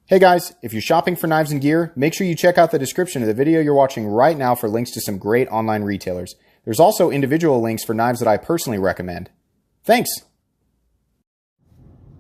Hey guys, if you're shopping for knives and gear, make sure you check out the description of the video you're watching right now for links to some great online retailers. There's also individual links for knives that I personally recommend. Thanks!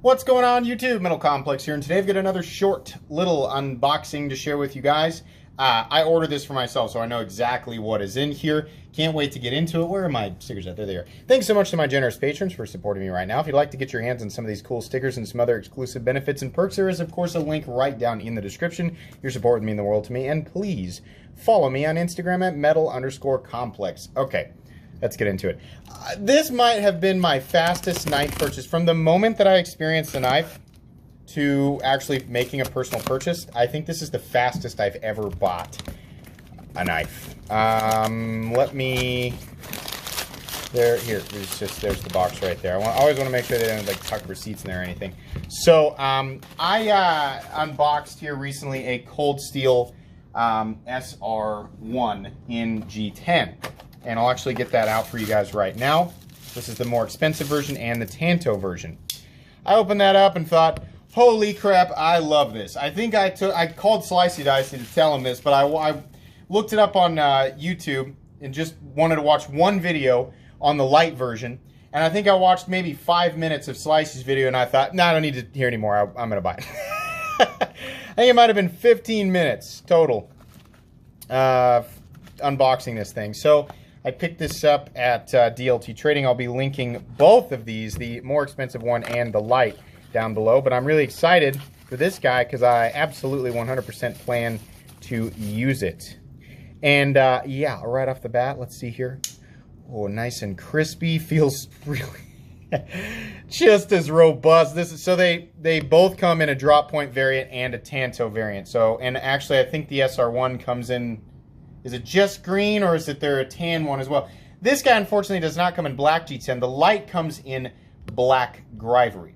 What's going on YouTube? Metal Complex here, and today I've got another short little unboxing to share with you guys. I ordered this for myself, so I know exactly what is in here. Can't wait to get into it. Where are my stickers at? There they are. Thanks so much to my generous patrons for supporting me right now. If you'd like to get your hands on some of these cool stickers and some other exclusive benefits and perks, there is, of course, a link right down in the description. Your support would mean the world to me, and please follow me on Instagram at metal_complex. Okay, let's get into it. This might have been my fastest knife purchase. From the moment that I experienced the knife to actually making a personal purchase, I think this is the fastest I've ever bought a knife. Let me, there's the box right there. I always want to make sure they don't like tuck receipts in there or anything. So I unboxed here recently a Cold Steel SR1 in G10, and I'll actually get that out for you guys right now. This is the more expensive version and the Tanto version. I opened that up and thought, holy crap, I love this. I think I called Slicey Dicey to tell him this, but I looked it up on YouTube and just wanted to watch one video on the Lite version. And I think I watched maybe 5 minutes of Slicey's video, and I thought, nah, I don't need to hear anymore. I'm going to buy it. I think it might have been 15 minutes total unboxing this thing. So I picked this up at DLT Trading. I'll be linking both of these, the more expensive one and the Lite, down below, but I'm really excited for this guy because I absolutely 100% plan to use it. And yeah, right off the bat, let's see here. Oh, nice and crispy. Feels really just as robust. This is, so they both come in a drop point variant and a Tanto variant. So, and actually I think the SR1 comes in, is it just green or is it there a tan one as well? This guy unfortunately does not come in black G10. The Lite comes in black Grivory.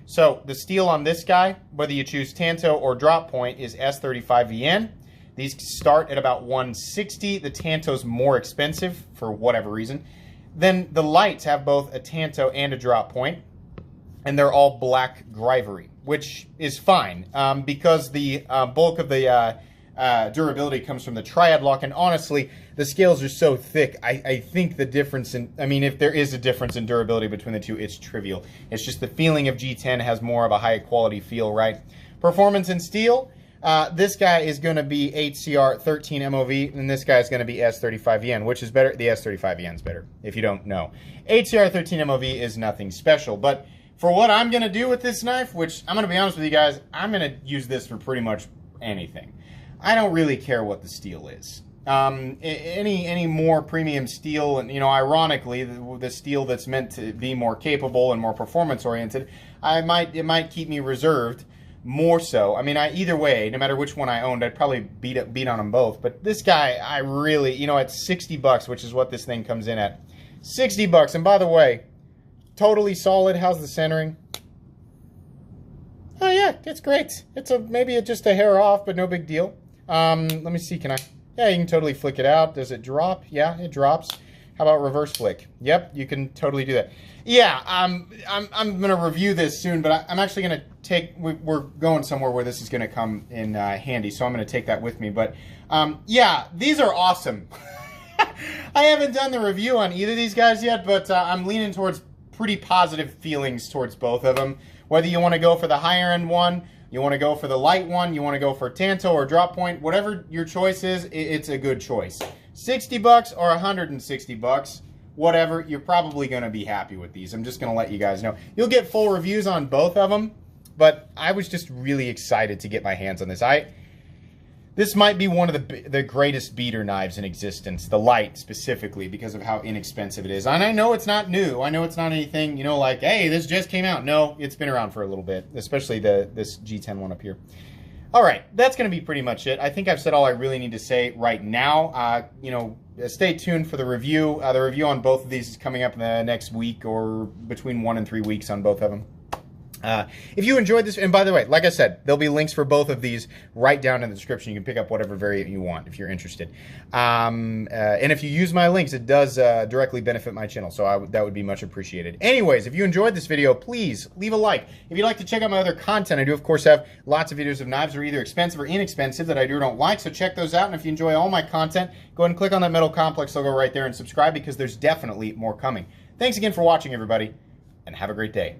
So the steel on this guy, whether you choose Tanto or drop point, is S35VN. These start at about $160. The Tanto's more expensive for whatever reason. Then the Lites have both a Tanto and a drop point, and they're all black Grivory, which is fine because the bulk of the durability comes from the triad lock, and honestly, the scales are so thick, I think the difference in, I mean, if there is a difference in durability between the two, it's trivial. It's just the feeling of G10 has more of a high quality feel, right? Performance in steel, this guy is going to be HCR 13 MOV, and this guy is going to be S35VN, which is better. The S35VN is better, if you don't know. HCR 13 MOV is nothing special, but for what I'm going to do with this knife, which I'm going to be honest with you guys, I'm going to use this for pretty much anything. I don't really care what the steel is. Any more premium steel, and you know, ironically, the steel that's meant to be more capable and more performance oriented, it might keep me reserved more so. I mean, either way, no matter which one I owned, I'd probably beat on them both. But this guy, I really, you know, at 60 bucks, which is what this thing comes in at, 60 bucks. And by the way, totally solid. How's the centering? Oh yeah, it's great. It's maybe just a hair off, but no big deal. Let me see, can I? Yeah, you can totally flick it out. Does it drop? Yeah, it drops. How about reverse flick? Yep, you can totally do that. Yeah, I'm gonna review this soon, but I'm actually gonna we're going somewhere where this is gonna come in handy, so I'm gonna take that with me. But yeah, these are awesome. I haven't done the review on either of these guys yet, but I'm leaning towards pretty positive feelings towards both of them. Whether you want to go for the higher end one, you want to go for the light one, you want to go for Tanto or drop point, whatever your choice is, it's a good choice. 60 bucks or 160 bucks, whatever, you're probably going to be happy with these. I'm just going to let you guys know. You'll get full reviews on both of them, but I was just really excited to get my hands on this. This might be one of the greatest beater knives in existence, the Lite specifically, because of how inexpensive it is. And I know it's not new. I know it's not anything, you know, like, hey, this just came out. No, it's been around for a little bit, especially this G10 one up here. All right, that's going to be pretty much it. I think I've said all I really need to say right now. You know, stay tuned for the review. The review on both of these is coming up in the next week or between 1 and 3 weeks on both of them. If you enjoyed this, and by the way, like I said, there'll be links for both of these right down in the description. You can pick up whatever variant you want if you're interested. And if you use my links, it does directly benefit my channel, so that would be much appreciated. Anyways, if you enjoyed this video, please leave a like. If you'd like to check out my other content, I do, of course, have lots of videos of knives that are either expensive or inexpensive that I do or don't like, so check those out. And if you enjoy all my content, go ahead and click on that metal complex logo right there and subscribe, because there's definitely more coming. Thanks again for watching, everybody, and have a great day.